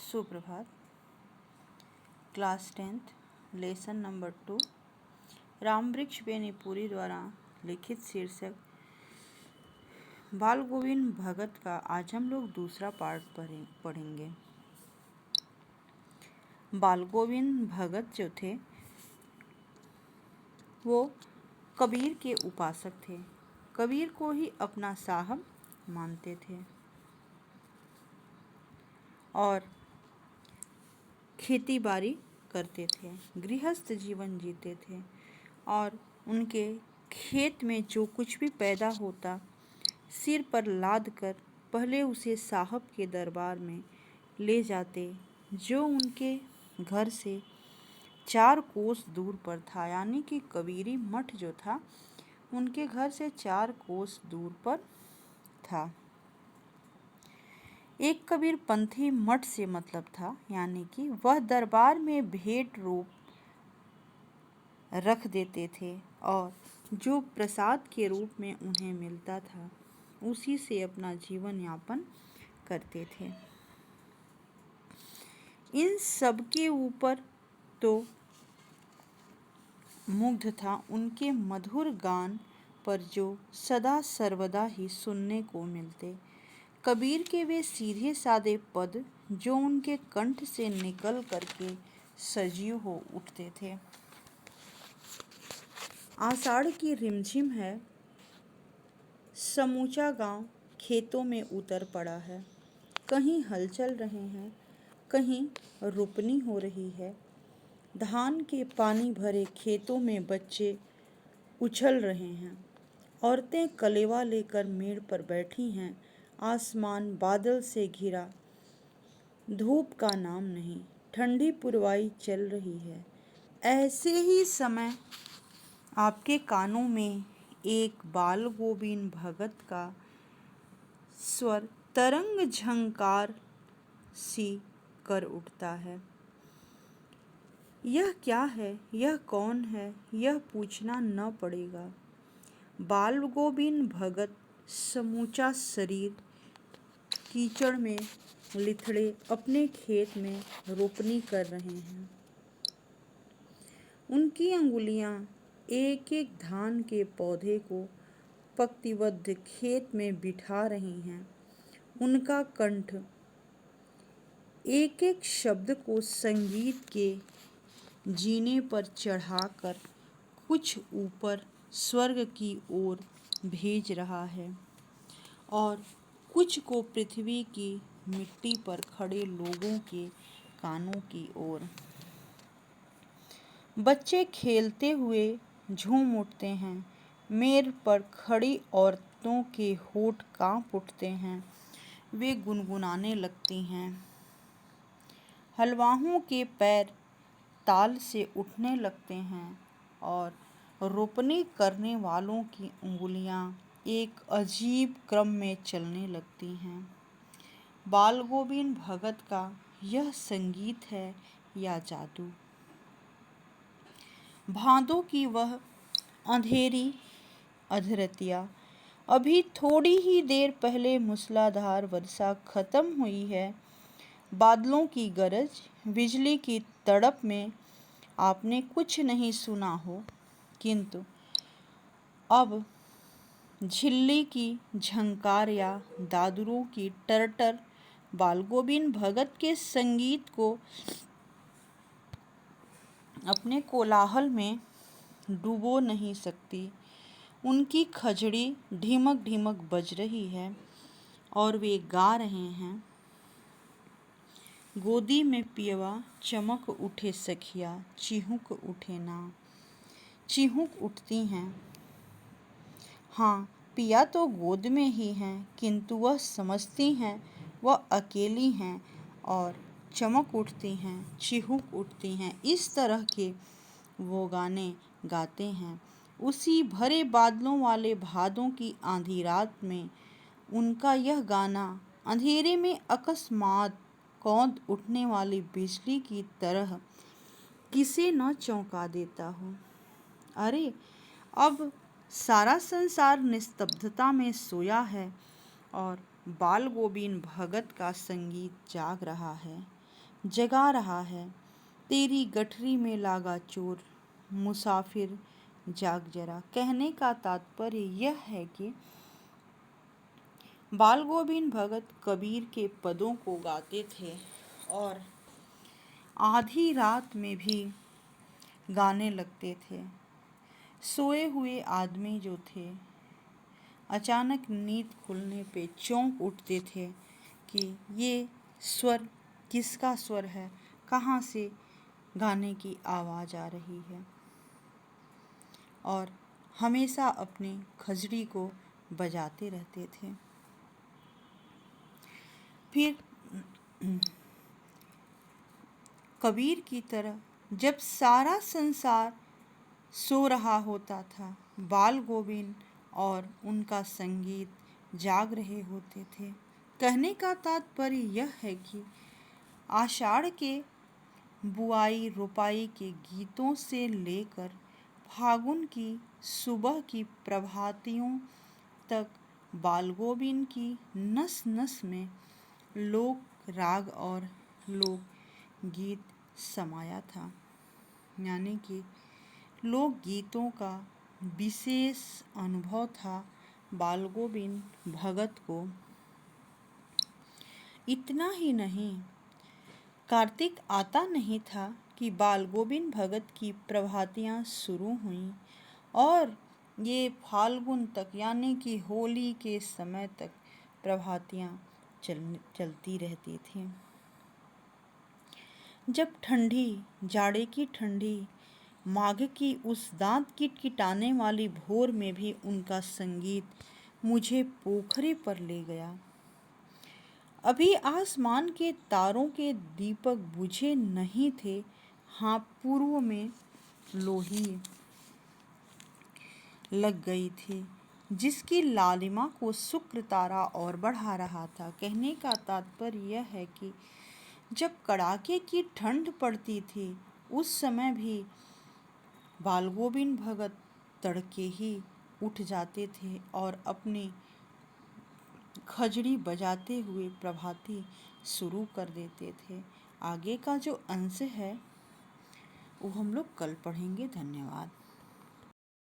सुप्रभात। Class 10th lesson number 2 Ramvriksh Benipuri द्वारा लिखित शीर्षक बाल गोविंद भगत का आज हम लोग दूसरा पार्ट पढ़ेंगे। बाल गोविंद भगत जो थे वो कबीर के उपासक थे। कबीर को ही अपना साहब मानते थे और खेती बाड़ी करते थे, गृहस्थ जीवन जीते थे और उनके खेत में जो कुछ भी पैदा होता सिर पर लाद कर पहले उसे साहब के दरबार में ले जाते, जो उनके घर से 4 कोस दूर पर था। यानी कि कबीरी मठ जो था उनके घर से 4 कोस दूर पर था। एक कबीर पंथी मठ से मतलब था, यानी कि वह दरबार में भेंट रूप रख देते थे और जो प्रसाद के रूप में उन्हें मिलता था उसी से अपना जीवन यापन करते थे। इन सब के ऊपर तो मुग्ध था उनके मधुर गान पर जो सदा सर्वदा ही सुनने को मिलते। कबीर के वे सीधे सादे पद जो उनके कंठ से निकल करके सजीव हो उठते थे। आषाढ़ की रिमझिम है, समूचा गांव खेतों में उतर पड़ा है। कहीं हल चल रहे हैं, कहीं रोपनी हो रही है। धान के पानी भरे खेतों में बच्चे उछल रहे हैं। औरतें कलेवा लेकर मेड़ पर बैठी हैं। आसमान बादल से घिरा, धूप का नाम नहीं, ठंडी पुरवाई चल रही है। ऐसे ही समय आपके कानों में एक बाल गोविंद भगत का स्वर तरंग झंकार सी कर उठता है। यह क्या है, यह कौन है, यह पूछना न पड़ेगा। बाल गोविंद भगत समूचा शरीर कीचड़ में लिथड़े अपने खेत में रोपनी कर रहे हैं। उनकी अंगुलियां एक एक धान के पौधे को पंक्तिबद्ध खेत में बिठा रही हैं। उनका कंठ एक एक शब्द को संगीत के जीने पर चढ़ाकर कुछ ऊपर स्वर्ग की ओर भेज रहा है और कुछ को पृथ्वी की मिट्टी पर खड़े लोगों के कानों की ओर। बच्चे खेलते हुए झूम उठते हैं। मेड़ पर खड़ी औरतों के होठ कांप उठते हैं। वे गुनगुनाने लगती हैं। हलवाहों के पैर ताल से उठने लगते हैं और रोपनी करने वालों की उंगलियां एक अजीब क्रम में चलने लगती हैं। बाल गोविंद भगत का यह संगीत है या जादू। भादों की वह अंधेरी अधरतिया, अभी थोड़ी ही देर पहले मूसलाधार वर्षा खत्म हुई है। बादलों की गरज, बिजली की तड़प में आपने कुछ नहीं सुना हो, किंतु अब झिल्ली की झंकार या दादुरों की टरटर बाल गोविंद भगत के संगीत को अपने कोलाहल में डुबो नहीं सकती। उनकी खजड़ी ढिमक ढिमक बज रही है और वे गा रहे हैं। गोदी में पियवा चमक उठे सखिया, चिहुक उठे ना। चिहुक उठती हैं। हाँ, पिया तो गोद में ही हैं, किंतु वह समझती हैं वह अकेली हैं और चमक उठती हैं, चिहुक उठती हैं। इस तरह के वो गाने गाते हैं। उसी भरे बादलों वाले भादों की आधी रात में उनका यह गाना अंधेरे में अकस्मात कौंध उठने वाली बिजली की तरह किसे न चौंका देता हो। अरे, अब सारा संसार निस्तब्धता में सोया है और बाल गोविंद भगत का संगीत जाग रहा है। जगा रहा है। तेरी गठरी में लागा चोर, मुसाफिर जाग जरा। कहने का तात्पर्य यह है कि बाल गोविंद भगत कबीर के पदों को गाते थे और आधी रात में भी गाने लगते थे। सोए हुए आदमी जो थे अचानक नींद खुलने पे चौंक उठते थे कि ये स्वर किसका स्वर है, कहाँ से गाने की आवाज़ आ रही है, और हमेशा अपनी खजड़ी को बजाते रहते थे। फिर कबीर की तरह जब सारा संसार सो रहा होता था, बाल गोविंद और उनका संगीत जाग रहे होते थे। कहने का तात्पर्य यह है कि आषाढ़ के बुआई रोपाई के गीतों से लेकर फागुन की सुबह की प्रभातियों तक बाल गोविंद की नस नस में लोक राग और लोक गीत समाया था। यानी कि लोक गीतों का विशेष अनुभव था बाल गोविंद भगत को। इतना ही नहीं, कार्तिक आता नहीं था कि बाल गोविंद भगत की प्रभातियाँ शुरू हुईं और ये फाल्गुन तक यानी कि होली के समय तक प्रभातियाँ चलती रहती थीं। जब ठंडी, जाड़े की ठंडी माघ की उस दांत किटकिटाने वाली भोर में भी उनका संगीत मुझे पोखरे पर ले गया। अभी आसमान के तारों के दीपक बुझे नहीं थे। हाँ, पूर्व में लोही लग गई थी जिसकी लालिमा को शुक्र तारा और बढ़ा रहा था। कहने का तात्पर्य यह है कि जब कड़ाके की ठंड पड़ती थी उस समय भी बाल गोविंद भगत तड़के ही उठ जाते थे और अपनी खजड़ी बजाते हुए प्रभाती शुरू कर देते थे। आगे का जो अंश है वो हम लोग कल पढ़ेंगे। धन्यवाद।